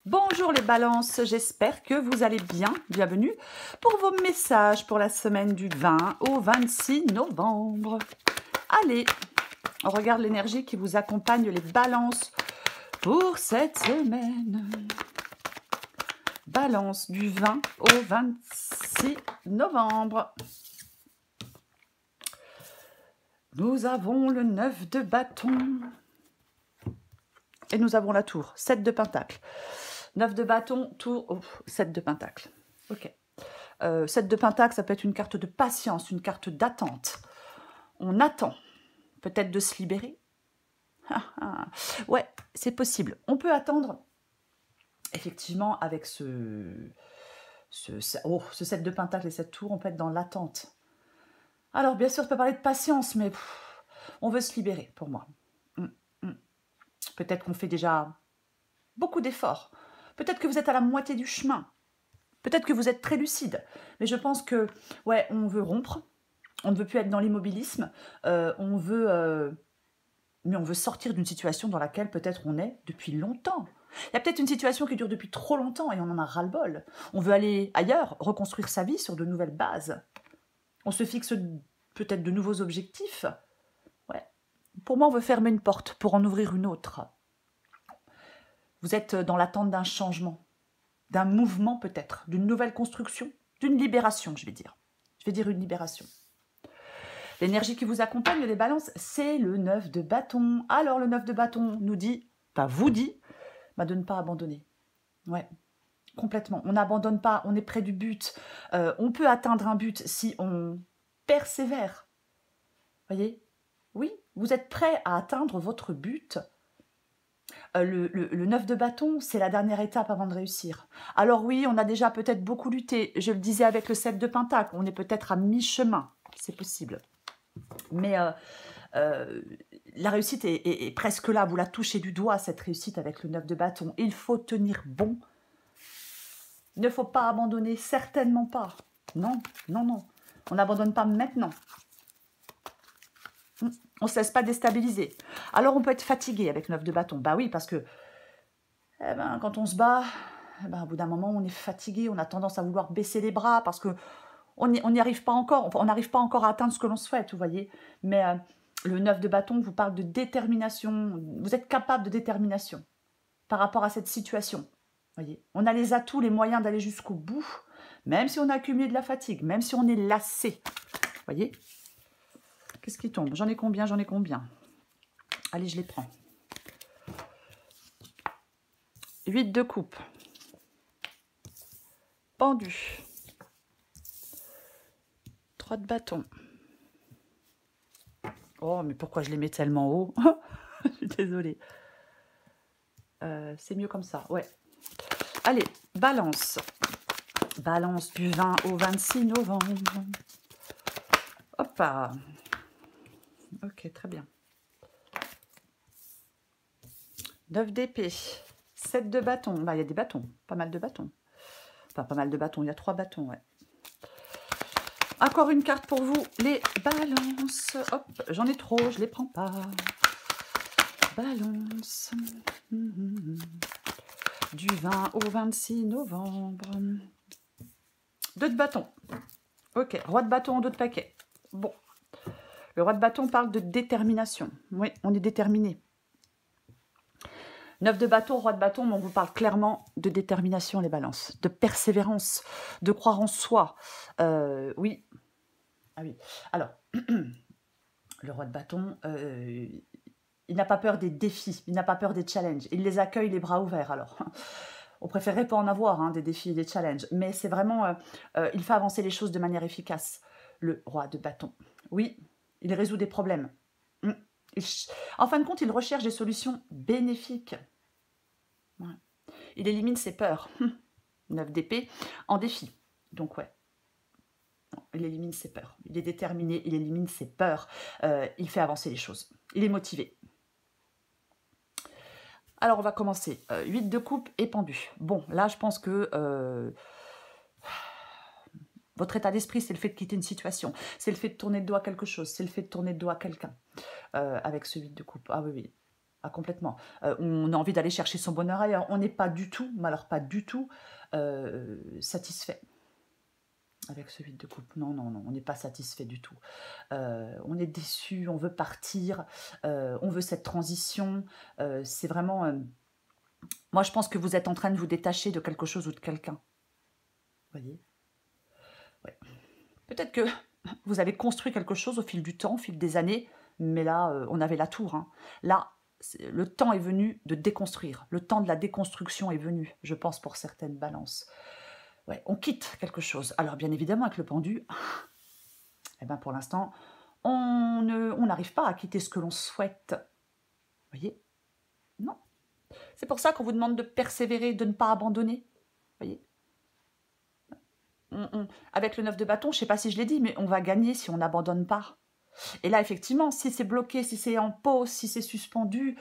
Bonjour les balances, j'espère que vous allez bien. Bienvenue pour vos messages pour la semaine du 20 au 26 novembre. Allez, on regarde l'énergie qui vous accompagne les balances pour cette semaine. Balance du 20 au 26 novembre. Nous avons le 9 de bâton. Et nous avons la tour, 7 de pentacle. 9 de bâton, tour, 7 de pentacle. Ok. 7 de pentacle, ça peut être une carte de patience, une carte d'attente. On attend peut-être de se libérer. Ouais, c'est possible. On peut attendre, effectivement, avec ce 7 de pentacle et cette tour, on peut être dans l'attente. Alors, bien sûr, je peux parler de patience, mais on veut se libérer, pour moi. Peut-être qu'on fait déjà beaucoup d'efforts. Peut-être que vous êtes à la moitié du chemin. Peut-être que vous êtes très lucide. Mais je pense que, ouais, on veut rompre. On ne veut plus être dans l'immobilisme. Mais on veut sortir d'une situation dans laquelle peut-être on est depuis longtemps. Il y a peut-être une situation qui dure depuis trop longtemps et on en a ras-le-bol. On veut aller ailleurs, reconstruire sa vie sur de nouvelles bases. On se fixe peut-être de nouveaux objectifs. Ouais. Pour moi, on veut fermer une porte pour en ouvrir une autre. Vous êtes dans l'attente d'un changement, d'un mouvement peut-être, d'une nouvelle construction, d'une libération, je vais dire. Je vais dire une libération. L'énergie qui vous accompagne, les balances, c'est le 9 de bâton. Alors, le 9 de bâton nous dit, vous dit, de ne pas abandonner. Ouais, complètement. On n'abandonne pas, on est près du but. On peut atteindre un but si on persévère. Voyez? Oui, vous êtes prêt à atteindre votre but. Le 9 de bâton, c'est la dernière étape avant de réussir. Alors oui, on a déjà peut-être beaucoup lutté. Je le disais avec le 7 de pentacle, on est peut-être à mi-chemin. C'est possible. Mais la réussite est presque là. Vous la touchez du doigt, cette réussite avec le 9 de bâton. Il faut tenir bon. Il ne faut pas abandonner, certainement pas. Non, non, non. On n'abandonne pas maintenant. On ne se laisse pas déstabiliser. Alors, on peut être fatigué avec 9 de bâton. Bah oui, parce que quand on se bat, au bout d'un moment, on est fatigué. On a tendance à vouloir baisser les bras parce qu'on n'y arrive pas encore. On n'arrive pas encore à atteindre ce que l'on souhaite, vous voyez. Mais le 9 de bâton vous parle de détermination. Vous êtes capable de détermination par rapport à cette situation. Voyez, on a les atouts, les moyens d'aller jusqu'au bout, même si on a accumulé de la fatigue, même si on est lassé. Voyez? Qu'est-ce qui tombe? J'en ai combien? J'en ai combien? Allez, je les prends. 8 de coupe. Pendu. 3 de bâton. Oh, mais pourquoi je les mets tellement haut? Je suis désolée. C'est mieux comme ça, ouais. Allez, balance. Balance du 20 au 26 novembre. Hop là. Ok, très bien. 9 d'épée. 7 de bâton. Il y a des bâtons. Pas mal de bâtons. Enfin, pas mal de bâtons. Il y a 3 bâtons, ouais. Encore une carte pour vous, les balances. Hop, j'en ai trop, je les prends pas. Balance. Du 20 au 26 novembre. 2 de bâton. Ok, roi de bâton en 2 de paquet. Bon. Le roi de bâton parle de détermination. Oui, on est déterminé. 9 de bâton, roi de bâton, on vous parle clairement de détermination, les balances. De persévérance, de croire en soi. Oui. Ah oui. Alors, le roi de bâton, il n'a pas peur des défis, il n'a pas peur des challenges. Il les accueille les bras ouverts, alors. On préférerait pas en avoir, hein, des défis et des challenges. Mais c'est vraiment... il fait avancer les choses de manière efficace. Le roi de bâton. Oui, il résout des problèmes. En fin de compte, il recherche des solutions bénéfiques. Ouais. Il élimine ses peurs. 9 d'épée en défi. Donc, ouais. Non, il élimine ses peurs. Il est déterminé, il élimine ses peurs. Il fait avancer les choses. Il est motivé. Alors, on va commencer. 8 de coupe et pendu. Bon, là, je pense que votre état d'esprit, c'est le fait de quitter une situation. C'est le fait de tourner le dos à quelque chose. C'est le fait de tourner le dos à quelqu'un avec ce 8 de coupe. Ah oui, oui. Ah, complètement. On a envie d'aller chercher son bonheur ailleurs. On n'est pas du tout, mais alors pas du tout, satisfait avec ce vide de coupe. Non, non, non, on n'est pas satisfait du tout. On est déçu, on veut partir, on veut cette transition. C'est vraiment... moi, je pense que vous êtes en train de vous détacher de quelque chose ou de quelqu'un. Vous voyez? Ouais. Peut-être que vous avez construit quelque chose au fil du temps, au fil des années, mais là, on avait la tour. Hein. Là, le temps est venu de déconstruire. Le temps de la déconstruction est venu, je pense, pour certaines balances. Ouais, on quitte quelque chose. Alors, bien évidemment, avec le pendu, eh ben, pour l'instant, on n'arrive pas à quitter ce que l'on souhaite. Vous voyez? Non. C'est pour ça qu'on vous demande de persévérer, de ne pas abandonner. Vous voyez? Avec le 9 de bâton, je ne sais pas si je l'ai dit, mais on va gagner si on n'abandonne pas. Et là, effectivement, si c'est bloqué, si c'est en pause, si c'est suspendu,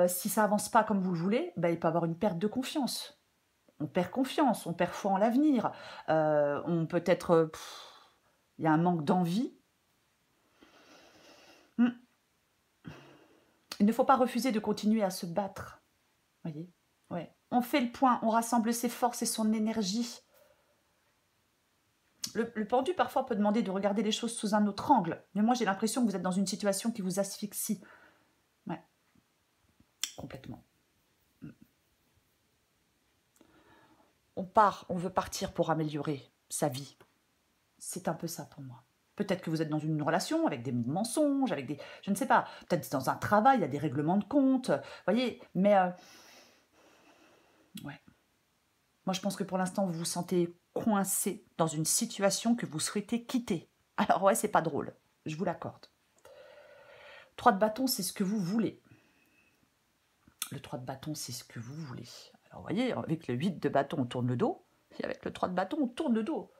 si ça avance pas comme vous le voulez, ben, il peut y avoir une perte de confiance. On perd confiance, on perd foi en l'avenir. On peut être... il y a un manque d'envie. Il ne faut pas refuser de continuer à se battre. Voyez, ouais. On fait le point, on rassemble ses forces et son énergie. Le pendu, parfois, peut demander de regarder les choses sous un autre angle. Mais moi, j'ai l'impression que vous êtes dans une situation qui vous asphyxie. Ouais, complètement. On veut partir pour améliorer sa vie. C'est un peu ça pour moi. Peut-être que vous êtes dans une relation avec des mensonges, avec des... Je ne sais pas. Peut-être dans un travail, il y a des règlements de compte. Vous voyez, mais... ouais. Moi, je pense que pour l'instant, vous vous sentez coincé dans une situation que vous souhaitez quitter. Alors ouais, c'est pas drôle. Je vous l'accorde. 3 de bâton, c'est ce que vous voulez. Le 3 de bâton, c'est ce que vous voulez. Alors, vous voyez, avec le 8 de bâton, on tourne le dos. Et avec le 3 de bâton, on tourne le dos.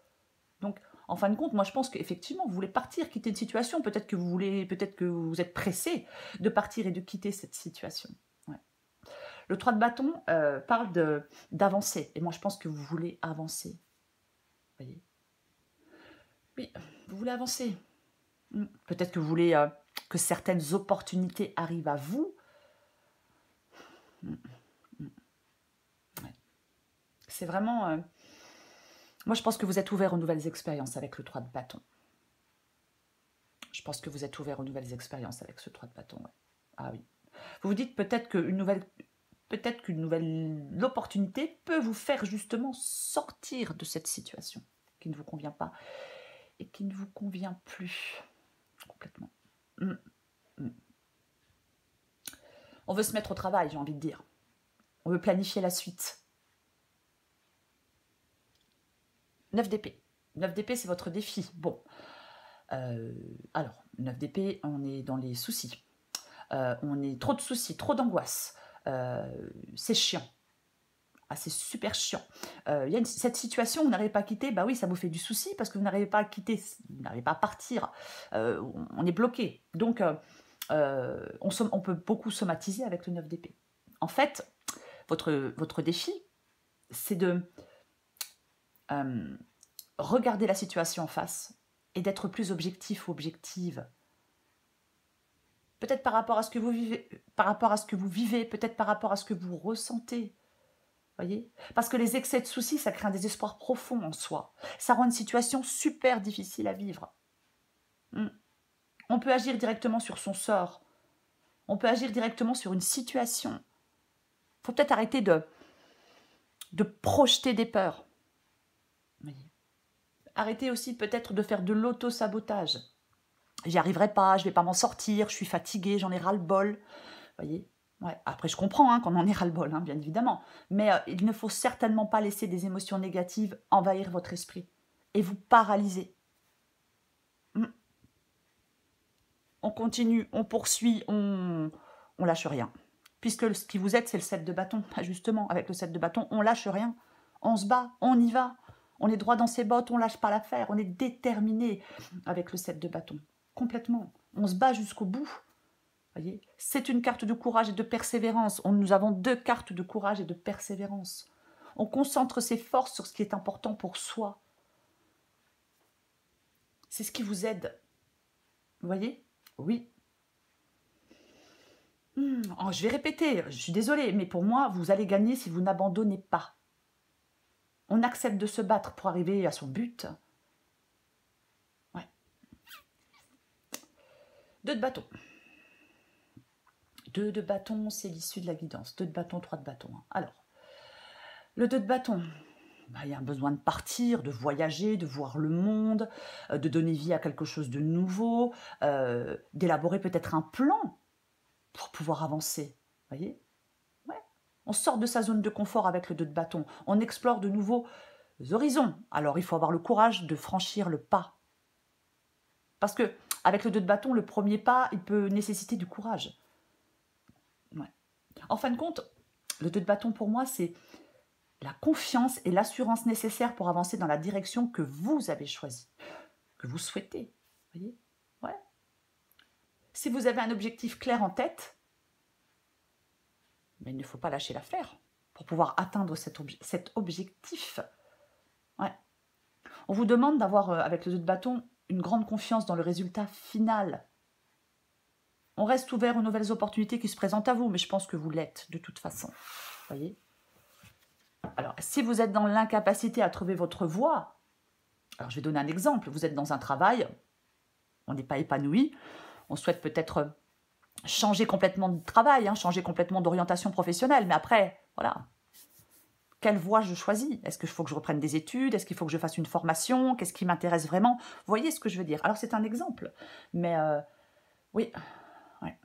Donc, en fin de compte, moi, je pense qu'effectivement, vous voulez partir, quitter une situation. Peut-être que vous êtes pressé de partir et de quitter cette situation. Ouais. Le 3 de bâton parle d'avancer. Et moi, je pense que vous voulez avancer. Vous voyez? Oui, vous voulez avancer. Peut-être que vous voulez que certaines opportunités arrivent à vous. Ouais. C'est vraiment... moi, je pense que vous êtes ouvert aux nouvelles expériences avec le 3 de bâton. Je pense que vous êtes ouvert aux nouvelles expériences avec ce 3 de bâton. Ouais. Ah oui. Vous vous dites peut-être qu'une nouvelle opportunité peut vous faire justement sortir de cette situation qui ne vous convient pas et qui ne vous convient plus complètement. On veut se mettre au travail, j'ai envie de dire. On veut planifier la suite. 9 d'épée. 9 d'épée, c'est votre défi. Bon. Alors, 9 d'épée, on est dans les soucis. On est trop de soucis, trop d'angoisse. C'est chiant. Ah, c'est super chiant. Il y a cette situation où vous n'arrivez pas à quitter, bah oui, ça vous fait du souci parce que vous n'arrivez pas à quitter, vous n'arrivez pas à partir. On est bloqué. Donc, on peut beaucoup somatiser avec le 9 d'épée. En fait, votre défi, c'est de regarder la situation en face et d'être plus objectif ou objective. Peut-être par rapport à ce que vous vivez, peut-être par rapport à ce que vous ressentez. Voyez? Parce que les excès de soucis, ça crée un désespoir profond en soi. Ça rend une situation super difficile à vivre. On peut agir directement sur son sort. On peut agir directement sur une situation. Il faut peut-être arrêter de projeter des peurs. Voyez? Arrêtez aussi peut-être de faire de l'auto-sabotage. J'y arriverai pas, je vais pas m'en sortir, je suis fatiguée, j'en ai ras-le-bol. Voyez? Ouais. Après, je comprends qu'on en ait ras-le-bol, bien évidemment. Mais il ne faut certainement pas laisser des émotions négatives envahir votre esprit et vous paralyser. On continue, on poursuit, on lâche rien. Puisque ce qui vous aide, c'est le 7 de bâton. Justement, avec le 7 de bâton, on lâche rien. On se bat, on y va. On est droit dans ses bottes, on lâche pas l'affaire. On est déterminé avec le 7 de bâton. Complètement. On se bat jusqu'au bout. Voyez, c'est une carte de courage et de persévérance. Nous avons 2 cartes de courage et de persévérance. On concentre ses forces sur ce qui est important pour soi. C'est ce qui vous aide. Vous voyez? Oui. Oh, je vais répéter, je suis désolée, mais pour moi, vous allez gagner si vous n'abandonnez pas. On accepte de se battre pour arriver à son but. Ouais. 2 de bâton. 2 de bâton, c'est l'issue de la guidance. 2 de bâton, 3 de bâton. Alors, le 2 de bâton, bah, il y a un besoin de partir, de voyager, de voir le monde, de donner vie à quelque chose de nouveau, d'élaborer peut-être un plan pour pouvoir avancer. Vous voyez? Ouais. On sort de sa zone de confort avec le 2 de bâton. On explore de nouveaux horizons. Alors, il faut avoir le courage de franchir le pas. Parce que avec le 2 de bâton, le premier pas, il peut nécessiter du courage. Ouais. En fin de compte, le 2 de bâton pour moi, c'est la confiance et l'assurance nécessaires pour avancer dans la direction que vous avez choisie, que vous souhaitez. Voyez? Ouais. Si vous avez un objectif clair en tête, mais il ne faut pas lâcher l'affaire pour pouvoir atteindre cet objectif. Ouais. On vous demande d'avoir, avec le 2 de bâton, une grande confiance dans le résultat final. On reste ouvert aux nouvelles opportunités qui se présentent à vous, mais je pense que vous l'êtes de toute façon. Voyez? Alors, si vous êtes dans l'incapacité à trouver votre voie, alors je vais donner un exemple. Vous êtes dans un travail, on n'est pas épanoui, on souhaite peut-être changer complètement de travail, hein, changer complètement d'orientation professionnelle, mais après, voilà, quelle voie je choisis? Est-ce qu'il faut que je reprenne des études? Est-ce qu'il faut que je fasse une formation? Qu'est-ce qui m'intéresse vraiment? Vous voyez ce que je veux dire? Alors, c'est un exemple, mais oui, ouais.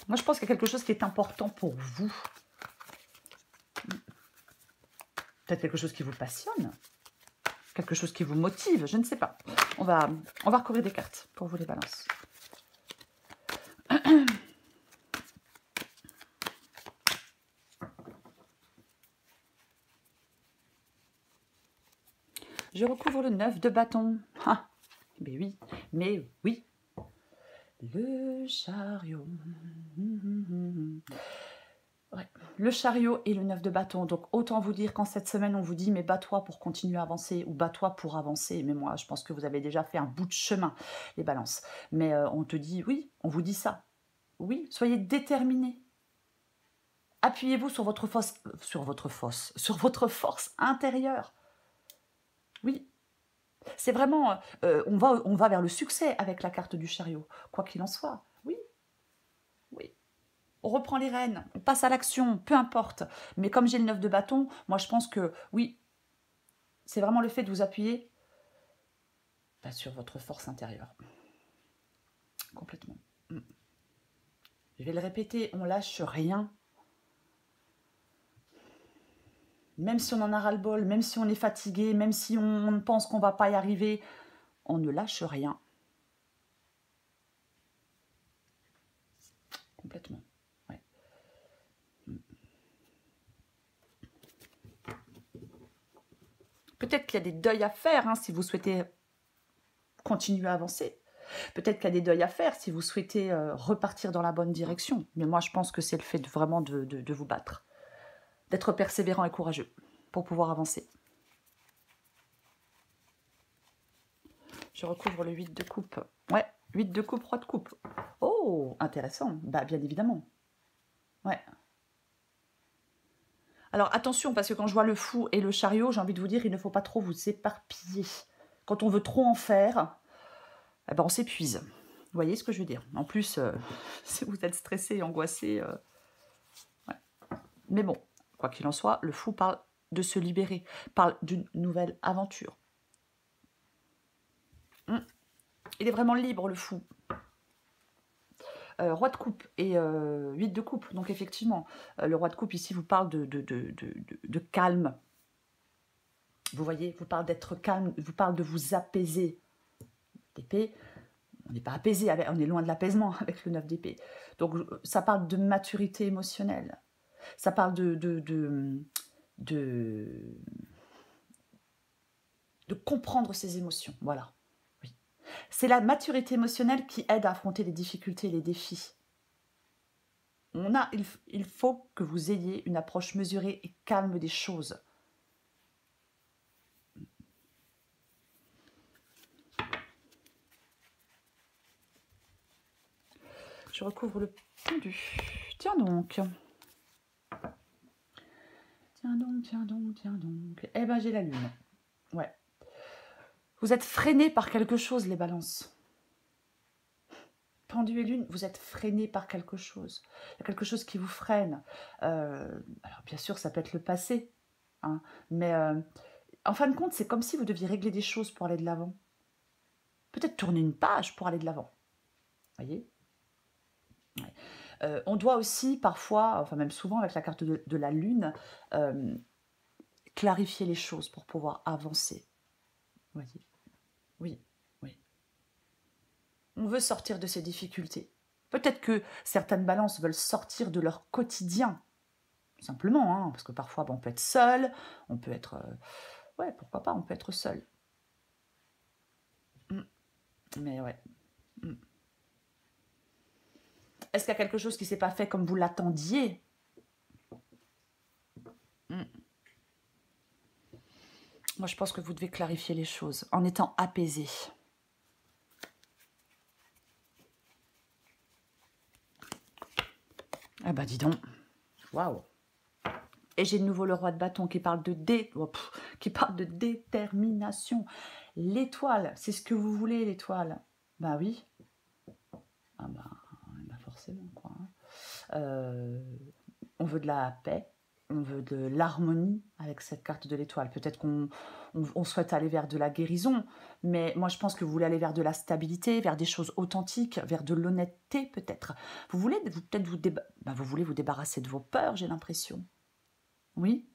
Moi, je pense qu'il y a quelque chose qui est important pour vous. Peut-être quelque chose qui vous passionne, quelque chose qui vous motive, je ne sais pas. On va recouvrir des cartes pour vous les balances. Je recouvre le 9 de bâton. Ah, mais oui, mais oui. Le chariot. Ouais. Le chariot et le 9 de bâton. Donc, autant vous dire qu'en cette semaine, on vous dit, mais bats-toi pour continuer à avancer ou bats-toi pour avancer. Mais moi, je pense que vous avez déjà fait un bout de chemin, les balances. Mais on te dit, oui, on vous dit ça. Oui, soyez déterminés. Appuyez-vous sur votre force intérieure. Oui, c'est vraiment, on va vers le succès avec la carte du chariot, quoi qu'il en soit. Oui, oui. On reprend les rênes, on passe à l'action, peu importe. Mais comme j'ai le 9 de bâton, moi je pense que oui, c'est vraiment le fait de vous appuyer sur votre force intérieure. Complètement. Je vais le répéter, on lâche rien. Même si on en a ras-le-bol, même si on est fatigué, même si on pense qu'on ne va pas y arriver, on ne lâche rien. Complètement. Ouais. Peut-être qu'il y a des deuils à faire hein, si vous souhaitez continuer à avancer. Peut-être qu'il y a des deuils à faire si vous souhaitez repartir dans la bonne direction. Mais moi, je pense que c'est le fait vraiment de vous battre. D'être persévérant et courageux pour pouvoir avancer. Je recouvre le 8 de coupe. Ouais, 8 de coupe, roi de coupe. Oh, intéressant. Bah, bien évidemment. Ouais. Alors, attention, parce que quand je vois le fou et le chariot, j'ai envie de vous dire, il ne faut pas trop vous éparpiller. Quand on veut trop en faire, eh ben, on s'épuise. Vous voyez ce que je veux dire? En plus, si vous êtes stressé et angoissé... ouais. Mais bon, quoi qu'il en soit, le fou parle de se libérer, parle d'une nouvelle aventure. Il est vraiment libre, le fou. Roi de coupe et 8 de coupe. Donc effectivement, le roi de coupe ici vous parle de calme. Vous voyez, vous parle d'être calme, vous parle de vous apaiser. D'épée, on n'est pas apaisé, on est loin de l'apaisement avec le 9 d'épée. Donc ça parle de maturité émotionnelle. Ça parle de comprendre ses émotions. Voilà. Oui. C'est la maturité émotionnelle qui aide à affronter les difficultés et les défis. Il faut que vous ayez une approche mesurée et calme des choses. Je recouvre le pendu. Tiens donc. Tiens donc, tiens donc, tiens donc. Eh ben, j'ai la lune. Ouais. Vous êtes freinés par quelque chose, les balances. Pendu et lune, vous êtes freinés par quelque chose. Il y a quelque chose qui vous freine. Alors, bien sûr, ça peut être le passé. Hein, mais en fin de compte, c'est comme si vous deviez régler des choses pour aller de l'avant. Peut-être tourner une page pour aller de l'avant. Voyez, ouais. On doit aussi parfois, enfin même souvent avec la carte de la lune, clarifier les choses pour pouvoir avancer. Voyez, oui, oui. On veut sortir de ces difficultés. Peut-être que certaines balances veulent sortir de leur quotidien, simplement, hein, parce que parfois on peut être seul, on peut être... ouais, pourquoi pas, on peut être seul. Mais ouais. Est-ce qu'il y a quelque chose qui ne s'est pas fait comme vous l'attendiez? Moi, je pense que vous devez clarifier les choses en étant apaisé. Ah bah dis donc. Waouh. Et j'ai de nouveau le roi de bâton qui parle de détermination. L'étoile, c'est ce que vous voulez, l'étoile. Bah oui. Ah bah forcément, quoi. On veut de la paix, on veut de l'harmonie avec cette carte de l'étoile. Peut-être qu'on souhaite aller vers de la guérison, mais moi je pense que vous voulez aller vers de la stabilité, vers des choses authentiques, vers de l'honnêteté peut-être. Vous voulez peut-être vous voulez vous débarrasser de vos peurs, j'ai l'impression. Oui,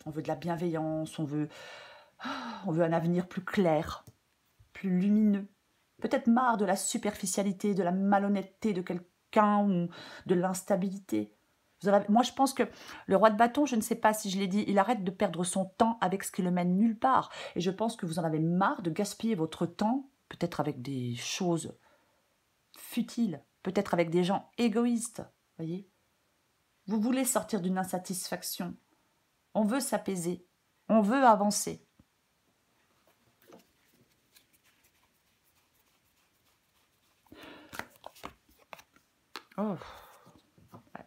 on veut de la bienveillance, on veut un avenir plus clair, plus lumineux. Peut-être marre de la superficialité, de la malhonnêteté de quelqu'un ou de l'instabilité. Moi, je pense que le roi de bâton, je ne sais pas si je l'ai dit, il arrête de perdre son temps avec ce qui le mène nulle part. Et je pense que vous en avez marre de gaspiller votre temps, peut-être avec des choses futiles, peut-être avec des gens égoïstes, voyez. Vous voulez sortir d'une insatisfaction. On veut s'apaiser. On veut avancer. Oh,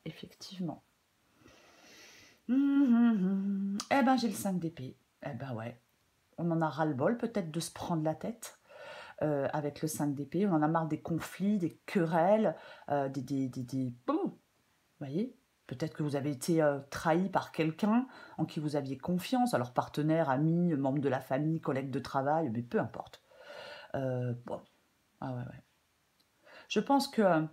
effectivement. Eh ben, j'ai le 5 d'épée. Eh ben ouais. On en a ras-le-bol peut-être de se prendre la tête avec le 5 d'épée. On en a marre des conflits, des querelles, Vous voyez, peut-être que vous avez été trahi par quelqu'un en qui vous aviez confiance, alors partenaire, ami, membre de la famille, collègue de travail, mais peu importe. Bon. Ah ouais, ouais. Je pense que...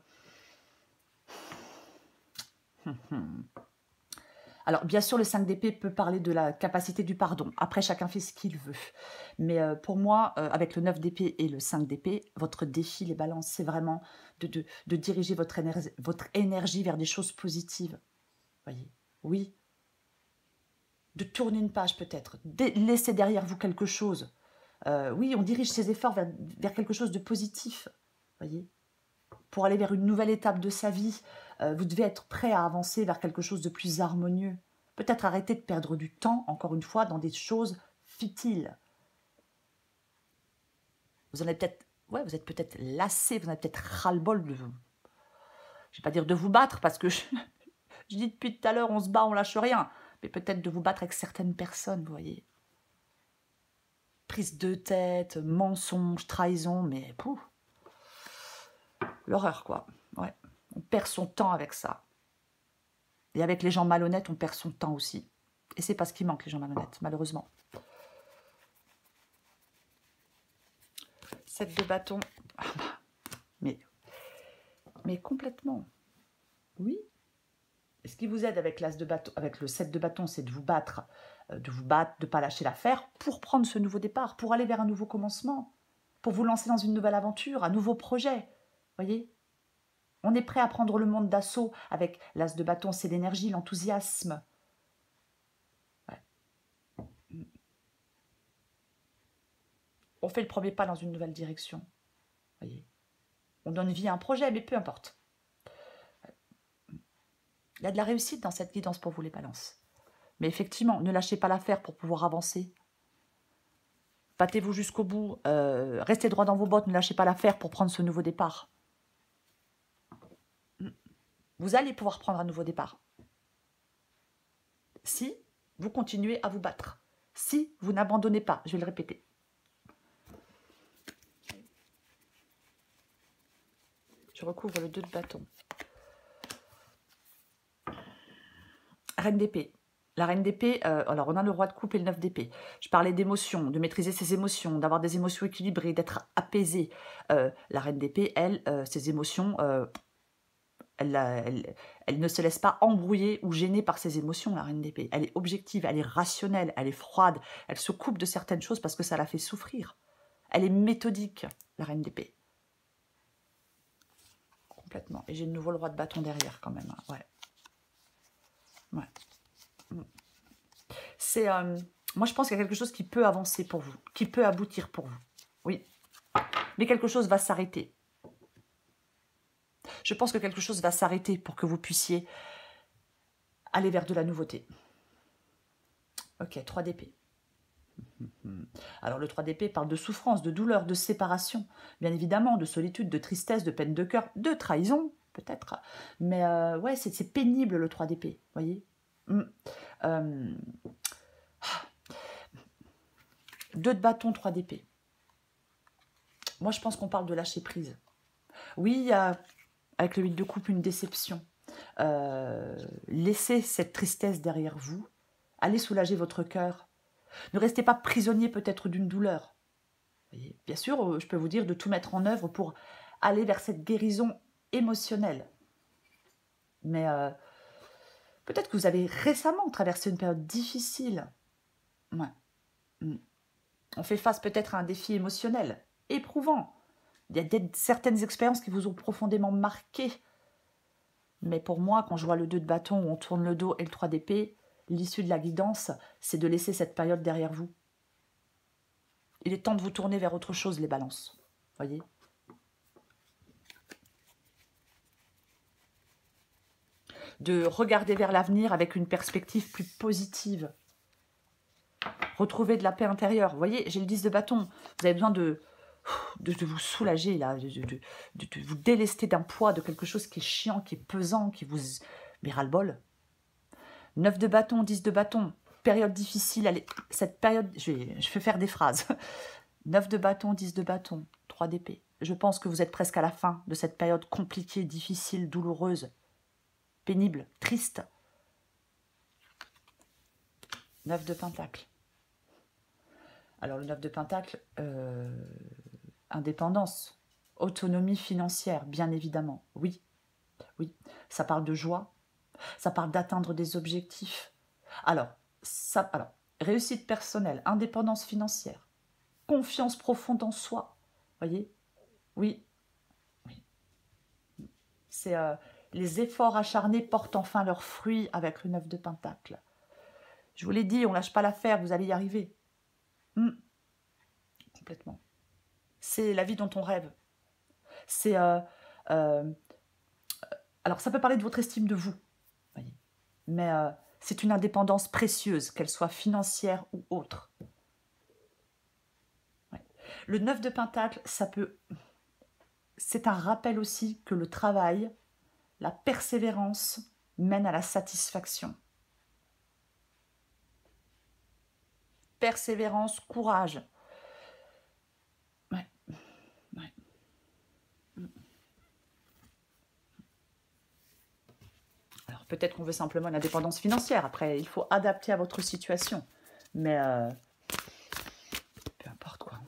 Alors, bien sûr, le 5 d'épée peut parler de la capacité du pardon. Après, chacun fait ce qu'il veut. Mais pour moi, avec le 9 d'épée et le 5 d'épée, votre défi, les balances, c'est vraiment de diriger votre énergie vers des choses positives. Voyez, oui. De tourner une page peut-être. Laisser derrière vous quelque chose. Oui, on dirige ses efforts vers quelque chose de positif. Voyez, pour aller vers une nouvelle étape de sa vie, vous devez être prêt à avancer vers quelque chose de plus harmonieux. Peut-être arrêter de perdre du temps, encore une fois, dans des choses futiles. Vous en êtes peut-être, ouais, vous êtes peut-être lassé, vous en avez peut-être ras-le-bol de, je ne vais pas dire de vous battre, parce que je dis depuis tout à l'heure, on se bat, on lâche rien, mais peut-être de vous battre avec certaines personnes, vous voyez. Prise de tête, mensonge, trahison, mais pouf, l'horreur, quoi. Ouais, on perd son temps avec ça. Et avec les gens malhonnêtes, on perd son temps aussi. Et c'est pas ce qui manque, les gens malhonnêtes, malheureusement. 7 de bâton. Ah bah, mais complètement. Oui. Et ce qui vous aide avec l'as de bâton, avec le 7 de bâton, c'est de vous battre, de ne pas lâcher l'affaire pour prendre ce nouveau départ, pour aller vers un nouveau commencement, pour vous lancer dans une nouvelle aventure, un nouveau projet. Voyez, on est prêt à prendre le monde d'assaut avec l'as de bâton, c'est l'énergie, l'enthousiasme. Ouais. On fait le premier pas dans une nouvelle direction. Voyez, on donne vie à un projet, mais peu importe. Il y a de la réussite dans cette guidance pour vous, les balances. Mais effectivement, ne lâchez pas l'affaire pour pouvoir avancer. Battez-vous jusqu'au bout. Restez droit dans vos bottes, ne lâchez pas l'affaire pour prendre ce nouveau départ. Vous allez pouvoir prendre un nouveau départ. Si vous continuez à vous battre. Si vous n'abandonnez pas. Je vais le répéter. Je recouvre le 2 de bâton. Reine d'épée. La reine d'épée, alors on a le roi de coupe et le 9 d'épée. Je parlais d'émotions, de maîtriser ses émotions, d'avoir des émotions équilibrées, d'être apaisée. La reine d'épée, elle, ses émotions, elle ne se laisse pas embrouiller ou gêner par ses émotions, la reine d'épée. Elle est objective, elle est rationnelle, elle est froide. Elle se coupe de certaines choses parce que ça la fait souffrir. Elle est méthodique, la reine d'épée. Complètement. Et j'ai de nouveau le roi de bâton derrière quand même. Ouais. Ouais. C'est, moi, je pense qu'il y a quelque chose qui peut avancer pour vous, qui peut aboutir pour vous. Oui. Mais quelque chose va s'arrêter. Je pense que quelque chose va s'arrêter pour que vous puissiez aller vers de la nouveauté. Ok, 3 d'épée. Alors, le 3 d'épée parle de souffrance, de douleur, de séparation, bien évidemment, de solitude, de tristesse, de peine de cœur, de trahison, peut-être. Mais ouais, c'est pénible, le 3 d'épée, voyez. 2 de bâton, 3 d'épée. Moi, je pense qu'on parle de lâcher prise. Oui, il y a, avec le 8 de coupe, une déception. Laissez cette tristesse derrière vous. Allez soulager votre cœur. Ne restez pas prisonnier peut-être d'une douleur. Voyez, bien sûr, je peux vous dire de tout mettre en œuvre pour aller vers cette guérison émotionnelle. Mais peut-être que vous avez récemment traversé une période difficile. Ouais. On fait face peut-être à un défi émotionnel, éprouvant. Il y a certaines expériences qui vous ont profondément marqué. Mais pour moi, quand je vois le 2 de bâton où on tourne le dos et le 3 d'épée, l'issue de la guidance, c'est de laisser cette période derrière vous. Il est temps de vous tourner vers autre chose, les balances. Voyez ? De regarder vers l'avenir avec une perspective plus positive. Retrouver de la paix intérieure. Vous voyez, j'ai le 10 de bâton. Vous avez besoin de vous soulager, là, de vous délester d'un poids, de quelque chose qui est chiant, qui est pesant, qui vous... Mais ras-le-bol. 9 de bâton, 10 de bâton. Période difficile. Allez, cette période... Je vais faire des phrases. 9 de bâton, 10 de bâton, 3 d'épée. Je pense que vous êtes presque à la fin de cette période compliquée, difficile, douloureuse, pénible, triste. 9 de pentacle. Alors, le 9 de pentacle, indépendance, autonomie financière, bien évidemment. Oui, oui. Ça parle de joie, ça parle d'atteindre des objectifs. Alors, réussite personnelle, indépendance financière, confiance profonde en soi. Voyez? Oui, oui. C'est les efforts acharnés portent enfin leurs fruits avec le 9 de pentacle. Je vous l'ai dit, on ne lâche pas l'affaire, vous allez y arriver. Complètement. C'est la vie dont on rêve. C'est alors ça peut parler de votre estime de vous, voyez. Mais c'est une indépendance précieuse, qu'elle soit financière ou autre. Ouais. Le 9 de pentacle, c'est un rappel aussi que le travail, la persévérance mène à la satisfaction. Persévérance, courage. Ouais. Ouais. Alors peut-être qu'on veut simplement une indépendance financière. Après, il faut adapter à votre situation. Mais peu importe quoi.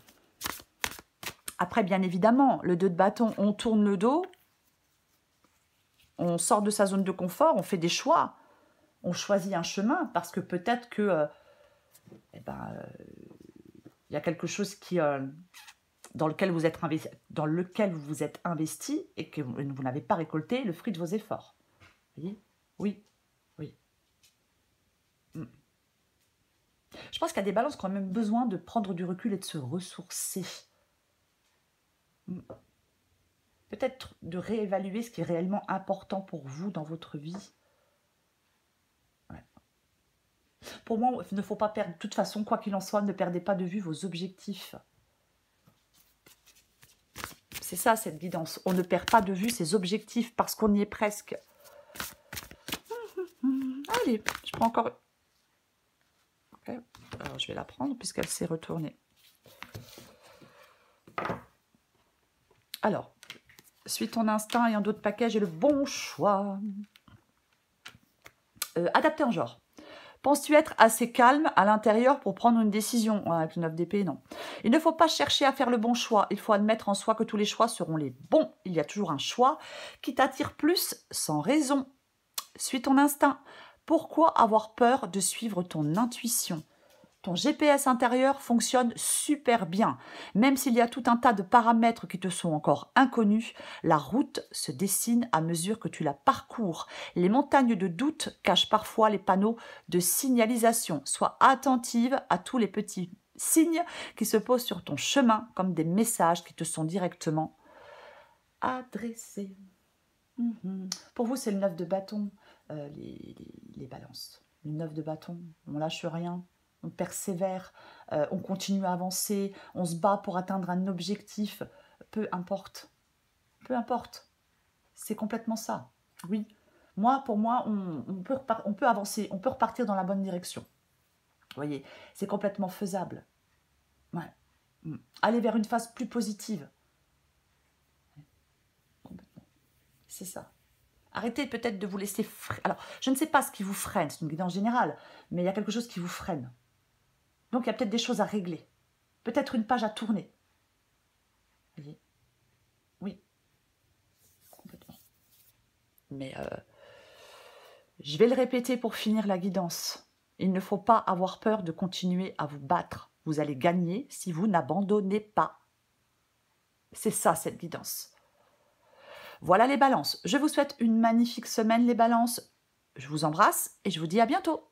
Après, bien évidemment, le 2 de bâton, on tourne le dos. On sort de sa zone de confort, on fait des choix. On choisit un chemin parce que peut-être que y a quelque chose dans lequel vous êtes investi et que vous n'avez pas récolté le fruit de vos efforts. Vous voyez? Oui, oui. Je pense qu'il y a des balances qui ont même besoin de prendre du recul et de se ressourcer. Peut-être de réévaluer ce qui est réellement important pour vous dans votre vie. Ouais. Pour moi, il ne faut pas perdre, de toute façon, quoi qu'il en soit, ne perdez pas de vue vos objectifs. C'est ça, cette guidance. On ne perd pas de vue ses objectifs parce qu'on y est presque. Allez, je prends encore... Ok. Alors, je vais la prendre puisqu'elle s'est retournée. Alors, suis ton instinct et en d'autres paquets, j'ai le bon choix. Adapté en genre. Penses-tu être assez calme à l'intérieur pour prendre une décision? Avec le 9 d'épée, non. Il ne faut pas chercher à faire le bon choix. Il faut admettre en soi que tous les choix seront les bons. Il y a toujours un choix qui t'attire plus sans raison. Suis ton instinct. Pourquoi avoir peur de suivre ton intuition? Ton GPS intérieur fonctionne super bien. Même s'il y a tout un tas de paramètres qui te sont encore inconnus, la route se dessine à mesure que tu la parcours. Les montagnes de doute cachent parfois les panneaux de signalisation. Sois attentive à tous les petits signes qui se posent sur ton chemin comme des messages qui te sont directement adressés. Pour vous, c'est le 9 de bâton, les balances. Le 9 de bâton, on lâche rien. On persévère, on continue à avancer, on se bat pour atteindre un objectif, peu importe. Peu importe. C'est complètement ça. Oui. Pour moi, on peut avancer, on peut repartir dans la bonne direction. Vous voyez, c'est complètement faisable. Ouais. Aller vers une phase plus positive. Complètement. C'est ça. Arrêtez peut-être de vous laisser... Alors, je ne sais pas ce qui vous freine, c'est une guidance générale, mais il y a quelque chose qui vous freine. Donc, il y a peut-être des choses à régler. Peut-être une page à tourner. Vous voyez? Oui. Complètement. Mais je vais le répéter pour finir la guidance. Il ne faut pas avoir peur de continuer à vous battre. Vous allez gagner si vous n'abandonnez pas. C'est ça, cette guidance. Voilà les balances. Je vous souhaite une magnifique semaine, les balances. Je vous embrasse et je vous dis à bientôt.